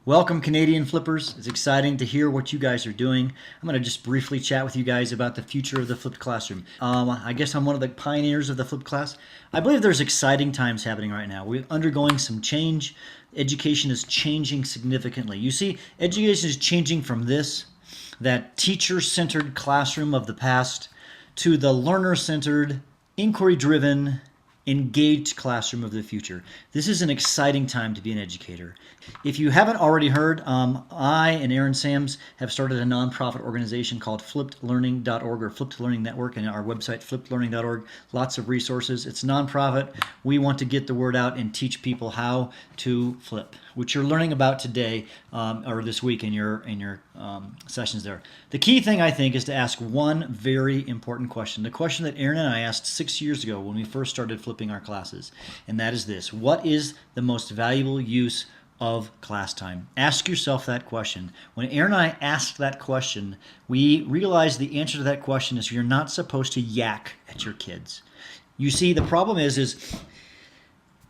Welcome, Canadian Flippers. It's exciting to hear what you guys are doing. I'm going to just briefly chat with you guys about the future of the flipped classroom. I guess I'm one of the pioneers of the flipped class. I believe there's exciting times happening right now. We're undergoing some change. Education is changing significantly. You see, education is changing from that teacher-centered classroom of the past, to the learner-centered, inquiry-driven, engaged classroom of the future. This is an exciting time to be an educator. If you haven't already heard, I and Aaron Sams have started a nonprofit organization called flippedlearning.org or Flipped Learning Network, and our website flippedlearning.org. Lots of resources. It's nonprofit. We want to get the word out and teach people how to flip, which you're learning about today or this week in your sessions there. The key thing, I think, is to ask one very important question. The question that Aaron and I asked 6 years ago when we first started flipping our classes, and that is this: what is the most valuable use of class time? Ask yourself that question. When Aaron and I asked that question, we realized the answer to that question is you're not supposed to yak at your kids. You see, the problem is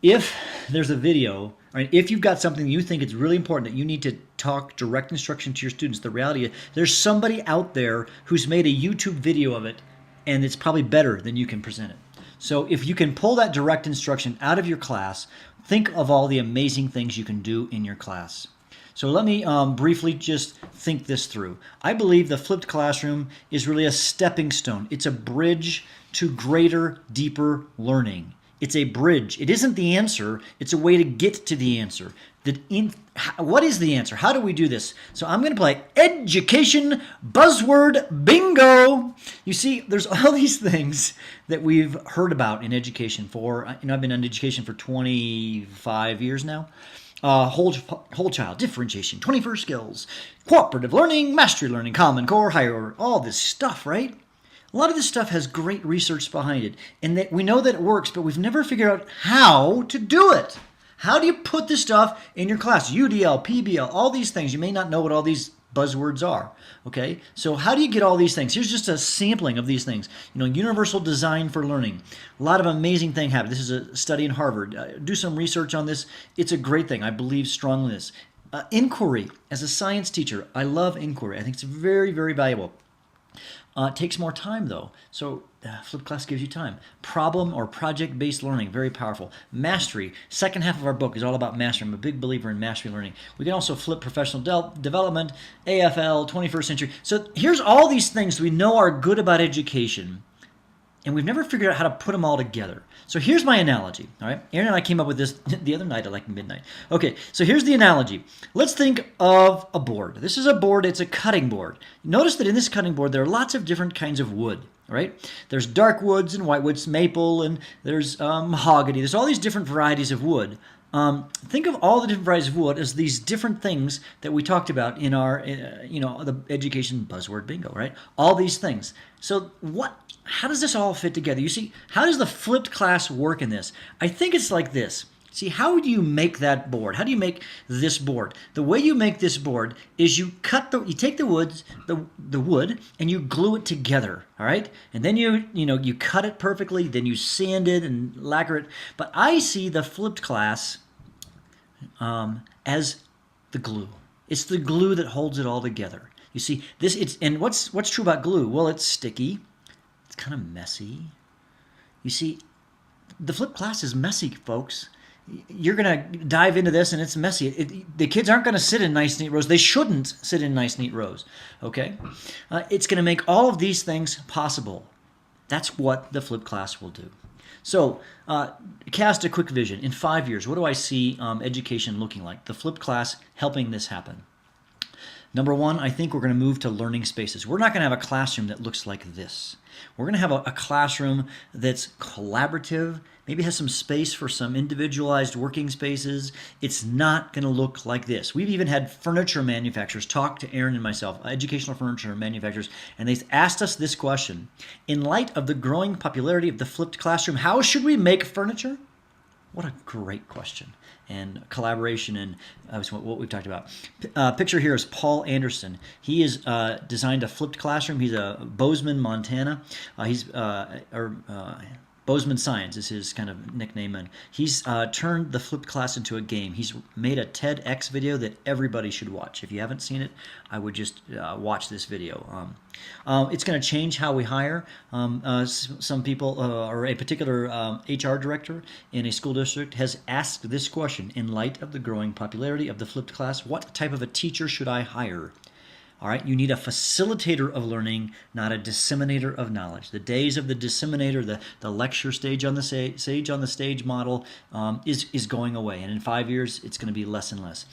if there's a video, right, if you've got something you think is really important that you need to talk direct instruction to your students, the reality is there's somebody out there who's made a YouTube video of it, and it's probably better than you can present it. So if you can pull that direct instruction out of your class, think of all the amazing things you can do in your class. So let me briefly just think this through. I believe the flipped classroom is really a stepping stone. It's a bridge to greater, deeper learning. It's a bridge. It isn't the answer. It's a way to get to the answer. What is the answer? How do we do this? So I'm going to play education buzzword bingo. You see, there's all these things that we've heard about in education for, I've been in education for 25 years now. Whole child, differentiation, 21st skills, cooperative learning, mastery learning, common core, higher order, all this stuff, right? A lot of this stuff has great research behind it, and that we know that it works, but we've never figured out how to do it. How do you put this stuff in your class? UDL, PBL, all these things. You may not know what all these buzzwords are, okay? So how do you get all these things? Here's just a sampling of these things. Universal design for learning. A lot of amazing things happen. This is a study in Harvard. Do some research on this. It's a great thing. I believe strongly in this. Inquiry. As a science teacher, I love inquiry. I think it's very, very valuable. It takes more time, though. So flipped class gives you time. Problem or project-based learning, very powerful. Mastery. Second half of our book is all about mastery. I'm a big believer in mastery learning. We can also flip professional development, AFL, 21st century. So here's all these things we know are good about education, and we've never figured out how to put them all together. So here's my analogy, all right? Aaron and I came up with this the other night at like midnight. Okay, so here's the analogy. Let's think of a board. This is a board. It's a cutting board. Notice that in this cutting board, there are lots of different kinds of wood, right? There's dark woods and white woods, maple, and there's mahogany. There's all these different varieties of wood. Think of all the different varieties of wood as these different things that we talked about in our, the education buzzword bingo, right? All these things. So how does this all fit together? You see, how does the flipped class work in this? I think it's like this. See, how do you make that board? How do you make this board? The way you make this board is you take the wood and you glue it together, all right? And then you cut it perfectly, then you sand it and lacquer it. But I see the flipped class as the glue. It's the glue that holds it all together. You see, and what's true about glue? Well, it's sticky. It's kind of messy. You see, the flipped class is messy, folks. You're going to dive into this, and it's messy. The kids aren't going to sit in nice, neat rows. They shouldn't sit in nice, neat rows, okay? It's going to make all of these things possible. That's what the flipped class will do. So cast a quick vision. In 5 years, what do I see education looking like? The flipped class helping this happen. Number one, I think we're going to move to learning spaces. We're not going to have a classroom that looks like this. We're going to have a classroom that's collaborative, maybe has some space for some individualized working spaces. It's not going to look like this. We've even had furniture manufacturers talk to Aaron and myself, educational furniture manufacturers, and they've asked us this question. In light of the growing popularity of the flipped classroom, how should we make furniture? What a great question. And collaboration and what we've talked about. Picture here is Paul Anderson. He has designed a flipped classroom. He's a Bozeman, Montana. Bozeman Science is his kind of nickname, and he's turned the flipped class into a game. He's made a TEDx video that everybody should watch. If you haven't seen it, I would just watch this video. It's going to change how we hire. Some people, or a particular HR director in a school district has asked this question: in light of the growing popularity of the flipped class, what type of a teacher should I hire? All right, you need a facilitator of learning, not a disseminator of knowledge. The days of the disseminator, the lecture stage on the sage on the stage model is going away. And in 5 years, it's going to be less and less.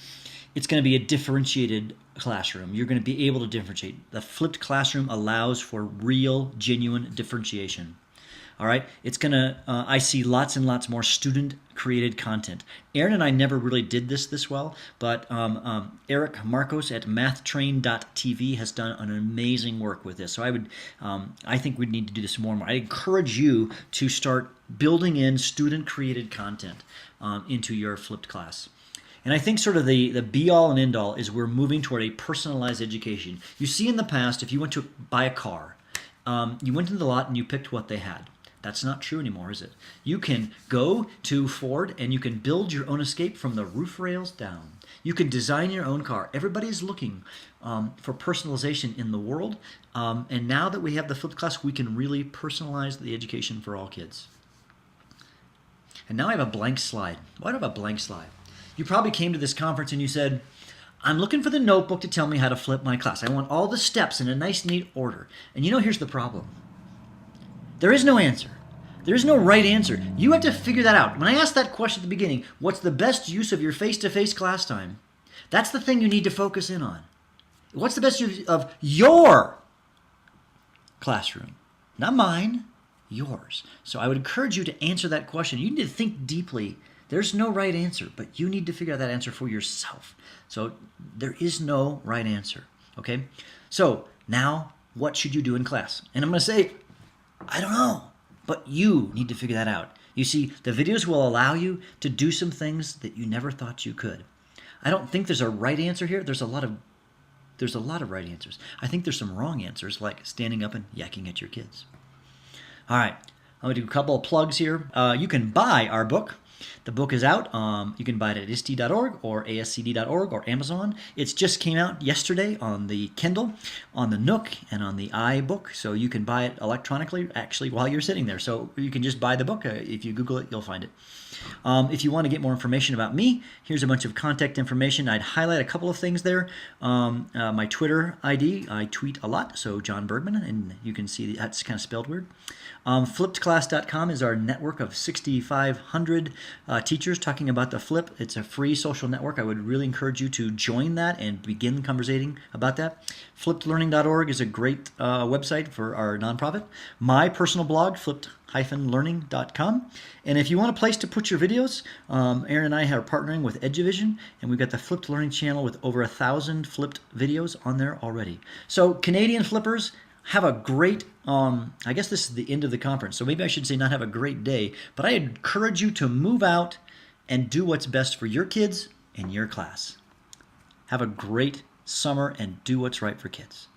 It's going to be a differentiated classroom. You're going to be able to differentiate. The flipped classroom allows for real, genuine differentiation. All right, it's going to, I see lots and lots more student-created content. Aaron and I never really did this well, but Eric Marcos at mathtrain.tv has done an amazing work with this. So I think we need to do this more and more. I encourage you to start building in student-created content into your flipped class. And I think sort of the be-all and end-all is we're moving toward a personalized education. You see in the past, if you went to buy a car, you went into the lot and you picked what they had. That's not true anymore, is it? You can go to Ford and you can build your own Escape from the roof rails down. You can design your own car. Everybody's looking for personalization in the world. And now that we have the flipped class, we can really personalize the education for all kids. And now I have a blank slide. Why do I have a blank slide? You probably came to this conference and you said, I'm looking for the notebook to tell me how to flip my class. I want all the steps in a nice, neat order. And you know, here's the problem. There is no answer. There is no right answer. You have to figure that out. When I asked that question at the beginning, what's the best use of your face-to-face class time? That's the thing you need to focus in on. What's the best use of your classroom? Not mine, yours. So I would encourage you to answer that question. You need to think deeply. There's no right answer, but you need to figure out that answer for yourself. So there is no right answer, okay? So now what should you do in class? And I'm going to say, I don't know, but you need to figure that out. You see, the videos will allow you to do some things that you never thought you could. I don't think there's a right answer here. There's a lot of right answers. I think there's some wrong answers, like standing up and yakking at your kids. All right, I'm going to do a couple of plugs here. You can buy our book. The book is out. You can buy it at ISTE.org or ASCD.org or Amazon. It just came out yesterday on the Kindle, on the Nook, and on the iBook. So you can buy it electronically, actually, while you're sitting there. So you can just buy the book. If you Google it, you'll find it. If you want to get more information about me, here's a bunch of contact information. I'd highlight a couple of things there. My Twitter ID, I tweet a lot, so John Bergmann, and you can see that's kind of spelled weird. Flippedclass.com is our network of 6,500 teachers talking about the flip. It's a free social network. I would really encourage you to join that and begin conversating about that. Flippedlearning.org is a great website for our nonprofit. My personal blog, flipped-learning.com. And if you want a place to put your videos, Aaron and I are partnering with Eduvision, and we've got the Flipped Learning channel with over 1,000 flipped videos on there already. So Canadian flippers, have a great, I guess this is the end of the conference, so maybe I should say not have a great day, but I encourage you to move out and do what's best for your kids and your class. Have a great summer and do what's right for kids.